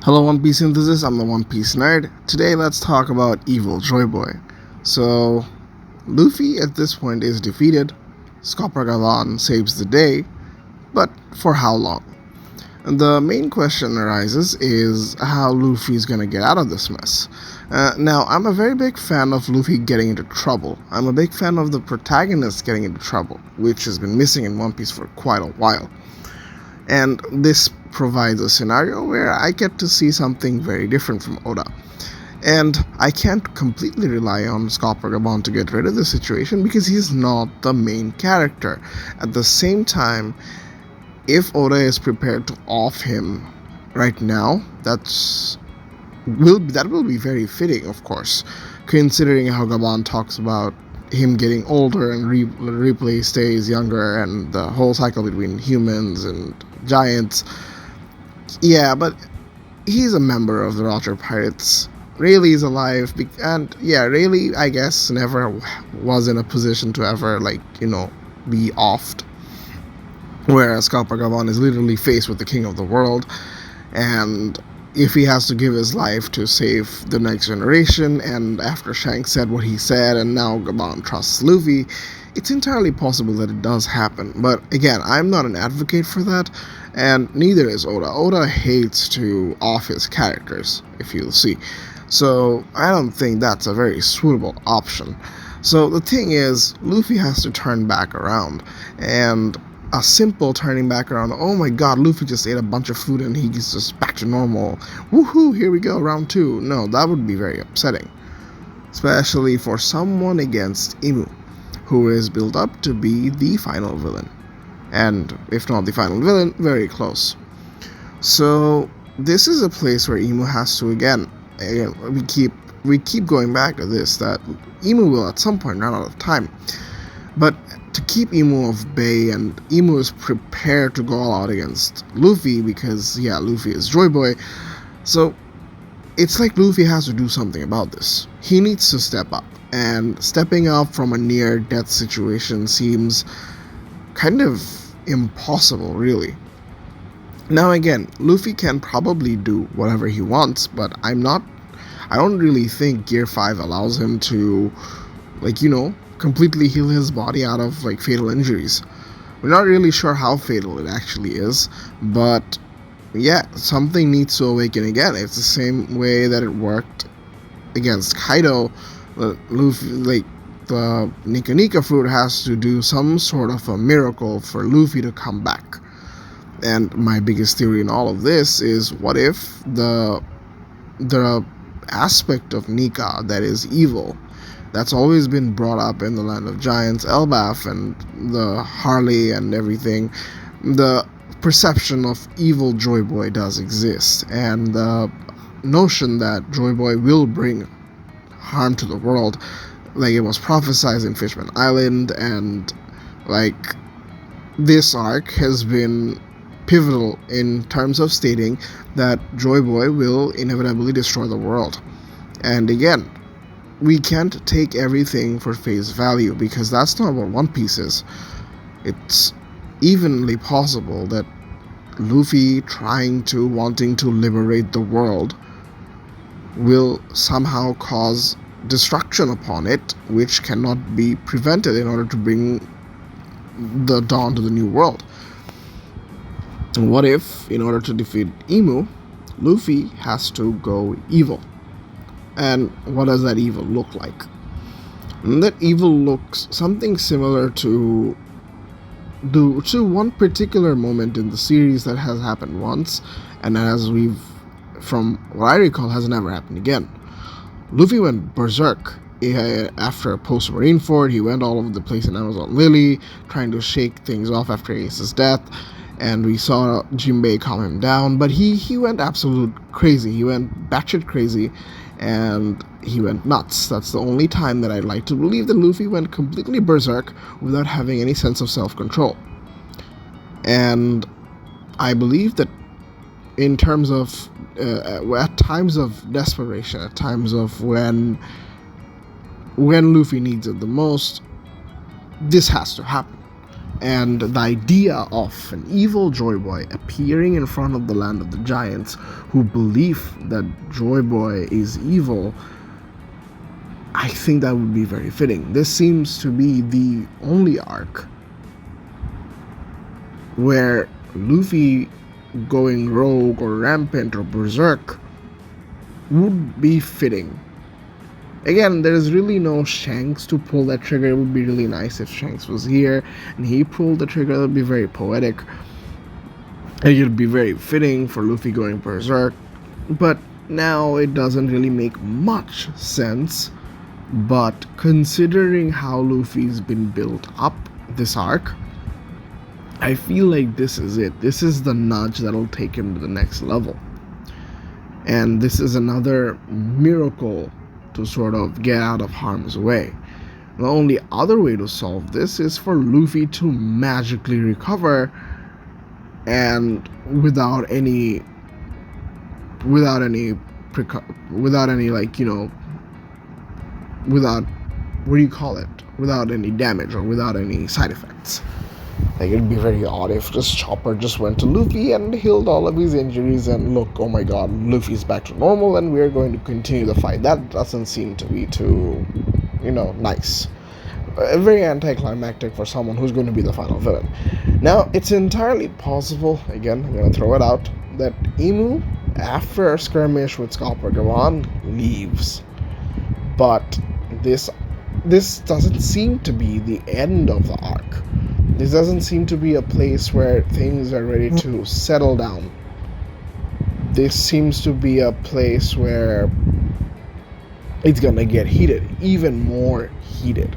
Hello, One Piece Synthesis. I'm the One Piece Nerd. Today, let's talk about Evil Joy Boy. So, Luffy at this point is defeated. Scopragavan saves the day, but for how long? And the main question arises is how Luffy's gonna get out of this mess. Now, I'm a very big fan of Luffy getting into trouble. I'm a big fan of the protagonist getting into trouble, which has been missing in One Piece for quite a while. And this provides a scenario where I get to see something very different from Oda. And I can't completely rely on Scott Vagabond to get rid of the situation because he's not the main character. At the same time, if Oda is prepared to off him right now, that will be very fitting, of course, considering how Gabon talks about him getting older and Ripley stays younger and the whole cycle between humans and giants. Yeah, but he's a member of the Roger Pirates. Rayleigh's alive, and yeah, Rayleigh, I guess, never was in a position to ever, be offed. Whereas Gabon is literally faced with the king of the world, and if he has to give his life to save the next generation, and after Shanks said what he said, and now Gabon trusts Luffy, it's entirely possible that it does happen. But again, I'm not an advocate for that, and neither is Oda. Oda hates to off his characters, if you'll see. So I don't think that's a very suitable option. So the thing is, Luffy has to turn back around, and a simple turning back around, oh my god, Luffy just ate a bunch of food and he's just back to normal. Woohoo, here we go, round 2. No, that would be very upsetting. Especially for someone against Imu, who is built up to be the final villain. And if not the final villain, very close. So this is a place where Imu has to again we keep going back to this, that Imu will at some point run out of time. But to keep Imu off bay, and Imu is prepared to go all out against Luffy because, yeah, Luffy is Joy Boy. So it's like Luffy has to do something about this. He needs to step up, and stepping up from a near-death situation seems kind of impossible, really. Now again, Luffy can probably do whatever he wants, but I don't really think Gear 5 allows him to, completely heal his body out of fatal injuries. We're not really sure how fatal it actually is, but yeah, something needs to awaken again. It's the same way that it worked against Kaido. Luffy, the NIKA fruit has to do some sort of a miracle for Luffy to come back. And my biggest theory in all of this is, what if the aspect of NIKA that is evil, that's always been brought up in the Land of Giants, Elbaf, and the Harley and everything, the perception of evil Joy Boy does exist, and the notion that Joy Boy will bring harm to the world, like it was prophesied in Fishman Island, and this arc has been pivotal in terms of stating that Joy Boy will inevitably destroy the world. And again, we can't take everything for face value, because that's not what One Piece is. It's evenly possible that Luffy wanting to liberate the world will somehow cause destruction upon it, which cannot be prevented in order to bring the dawn to the new world. And what if, in order to defeat Imu, Luffy has to go evil? And what does that evil look like? And that evil looks something similar to one particular moment in the series that has happened once, and from what I recall, has never happened again. Luffy went berserk after post Marineford. He went all over the place in Amazon Lily, trying to shake things off after Ace's death, and we saw Jinbei calm him down, but he went absolute crazy. He went batshit crazy, and he went nuts. That's the only time that I'd like to believe that Luffy went completely berserk without having any sense of self-control. And I believe that in terms of at times of desperation, at times of when Luffy needs it the most, this has to happen. And the idea of an evil Joy Boy appearing in front of the land of the giants who believe that Joy Boy is evil, I think that would be very fitting. This seems to be the only arc where Luffy going rogue or rampant or berserk would be fitting. Again, there's really no Shanks to pull that trigger. It would be really nice if Shanks was here and he pulled the trigger. That would be very poetic. And it would be very fitting for Luffy going berserk. But now it doesn't really make much sense. But considering how Luffy's been built up this arc, I feel like this is it. This is the nudge that'll take him to the next level. And this is another miracle to sort of get out of harm's way. The only other way to solve this is for Luffy to magically recover and without any without any damage or without any side effects. Like, it'd be very odd if just Chopper just went to Luffy and healed all of his injuries and look, oh my god, Luffy's back to normal and we're going to continue the fight. That doesn't seem to be too, nice. Very anticlimactic for someone who's going to be the final villain. Now, it's entirely possible, again, I'm going to throw it out, that Imu, after a skirmish with Scalper Gavan, leaves. But this doesn't seem to be the end of the arc. This doesn't seem to be a place where things are ready to settle down. This seems to be a place where it's gonna get heated, even more heated.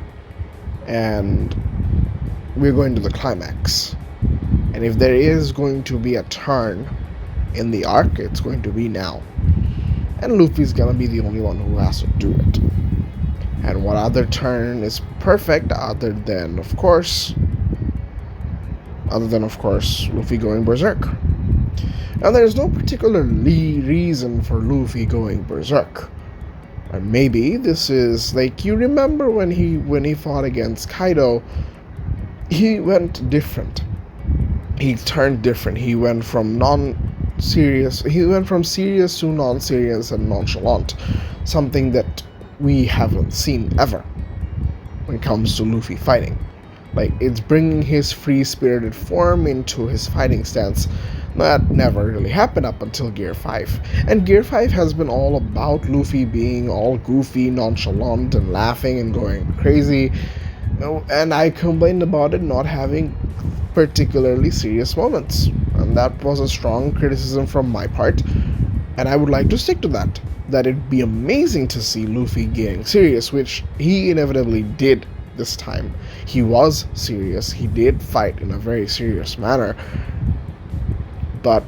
And we're going to the climax. And if there is going to be a turn in the arc, it's going to be now. And Luffy's gonna be the only one who has to do it. And what other turn is perfect other than, of course, Luffy going berserk. Now, there's no particular reason for Luffy going berserk. Or maybe this is like, you remember when he fought against Kaido, he went different. He turned different. He went from serious to non-serious and nonchalant. Something that we haven't seen ever when it comes to Luffy fighting. Like, it's bringing his free-spirited form into his fighting stance. That never really happened up until Gear 5. And Gear 5 has been all about Luffy being all goofy, nonchalant, and laughing and going crazy. And I complained about it not having particularly serious moments. And that was a strong criticism from my part. And I would like to stick to that. That it'd be amazing to see Luffy getting serious, which he inevitably did this time. He was serious. He did fight in a very serious manner. But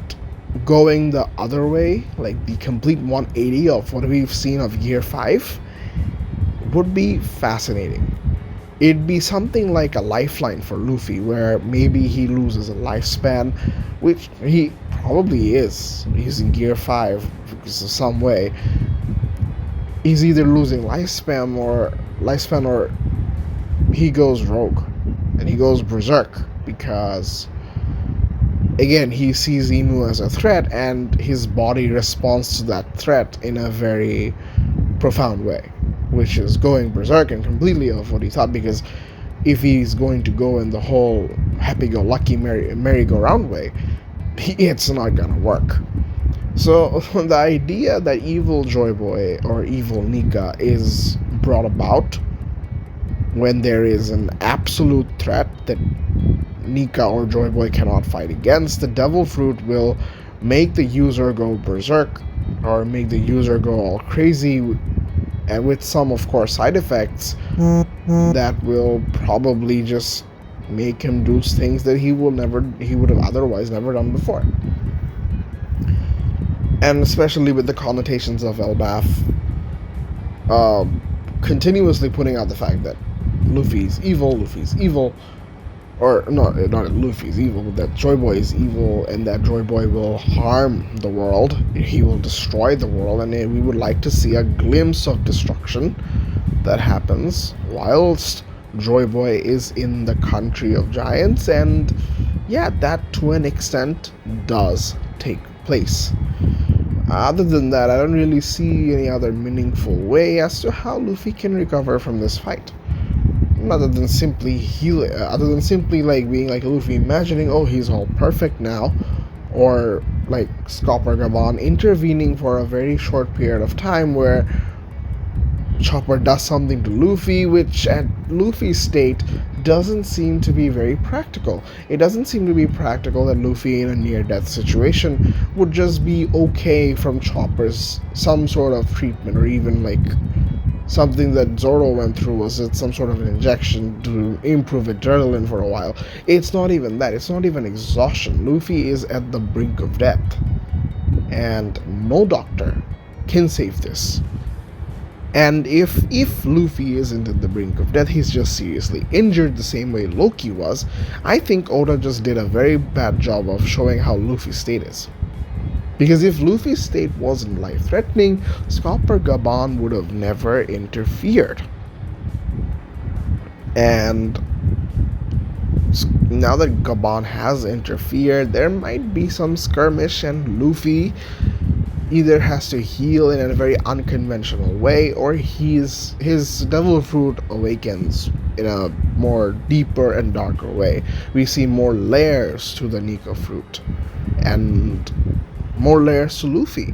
going the other way, like the complete 180 of what we've seen of Gear 5, would be fascinating. It'd be something like a lifeline for Luffy, where maybe he loses a lifespan, which he probably is using Gear 5 because of some way. He's either losing lifespan or he goes rogue and he goes berserk because, again, he sees Imu as a threat and his body responds to that threat in a very profound way, which is going berserk and completely off what he thought, because if he's going to go in the whole happy-go-lucky merry-go-round way, it's not gonna work. So the idea that evil Joy Boy or evil NIKA is brought about when there is an absolute threat that NIKA or Joy Boy cannot fight against, the Devil Fruit will make the user go berserk or make the user go all crazy, and with some, of course, side effects that will probably just make him do things that he would have otherwise never done before. And especially with the connotations of Elbaf continuously putting out the fact that Luffy's evil, or not Luffy's evil, but that Joy Boy is evil, and that Joy Boy will harm the world, he will destroy the world, and we would like to see a glimpse of destruction that happens whilst Joy Boy is in the country of giants, and yeah, that to an extent does take place. Other than that, I don't really see any other meaningful way as to how Luffy can recover from this fight. Other than simply other than simply like being like Luffy imagining, oh, he's all perfect now, or like Scopper Gabon intervening for a very short period of time where Chopper does something to Luffy, which at Luffy's state doesn't seem to be very practical. It doesn't seem to be practical that Luffy in a near-death situation would just be okay from Chopper's some sort of treatment, or even like something that Zoro went through was it some sort of an injection to improve adrenaline for a while. It's not even that. It's not even exhaustion. Luffy is at the brink of death, and no doctor can save this. And if Luffy isn't at the brink of death, he's just seriously injured the same way Loki was, I think Oda just did a very bad job of showing how Luffy's state is. Because if Luffy's state wasn't life-threatening, Scopper Gabon would have never interfered. And now that Gabon has interfered, there might be some skirmish, and Luffy either has to heal in a very unconventional way, or his devil fruit awakens in a more deeper and darker way. We see more layers to the NIKA fruit, and more layers to Luffy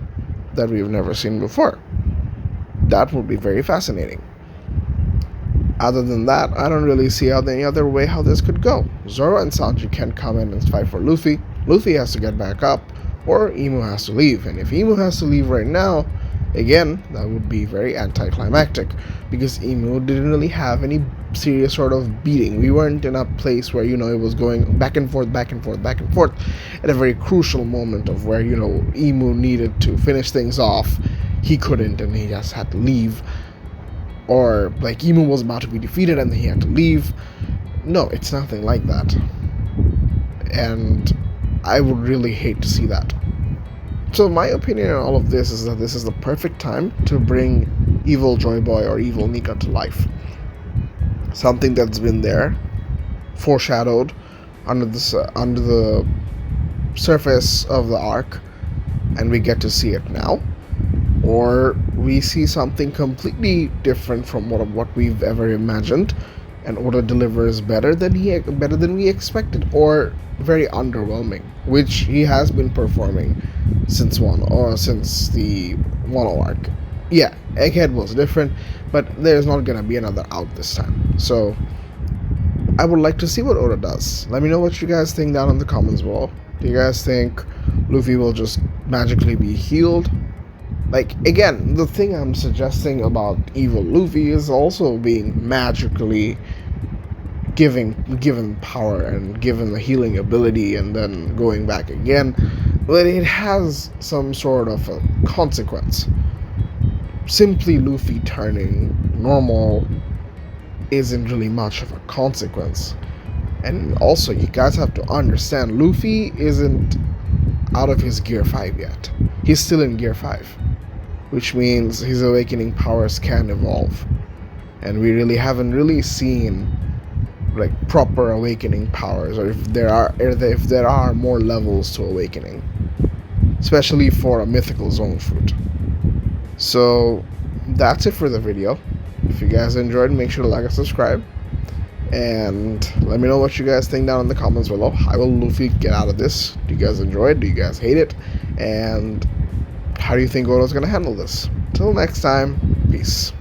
that we've never seen before. That would be very fascinating. Other than that, I don't really see any other way how this could go. Zoro and Sanji can come in and fight for Luffy. Luffy has to get back up, or Imu has to leave. And if Imu has to leave right now, again, that would be very anticlimactic, because Imu didn't really have any serious sort of beating. We weren't in a place where, it was going back and forth, back and forth, back and forth, at a very crucial moment of where, Imu needed to finish things off. He couldn't, and he just had to leave. Or, like, Imu was about to be defeated and he had to leave. No, it's nothing like that. And I would really hate to see that. So my opinion on all of this is that this is the perfect time to bring evil Joy Boy or evil NIKA to life. Something that's been there, foreshadowed under the surface of the arc, and we get to see it now. Or we see something completely different from what we've ever imagined, and Oda delivers better than we expected, or very underwhelming, which he has been performing since the Wano arc. Yeah, Egghead was different, but there's not gonna be another out this time. So I would like to see what Oda does. Let me know what you guys think down in the comments below. Do you guys think Luffy will just magically be healed? Like, again, the thing I'm suggesting about evil Luffy is also being magically given power and given the healing ability and then going back again, but it has some sort of a consequence. Simply Luffy turning normal isn't really much of a consequence. And also, you guys have to understand, Luffy isn't out of his Gear 5 yet. He's still in Gear 5, which means his awakening powers can evolve. And we really haven't really seen like proper awakening powers, or if there are more levels to awakening, especially for a mythical zone fruit. So that's it for the video. If you guys enjoyed, make sure to like and subscribe, and let me know what you guys think down in the comments below. How will Luffy get out of this? Do you guys enjoy it? Do you guys hate it? And how do you think Oda's gonna handle this? Till next time, peace.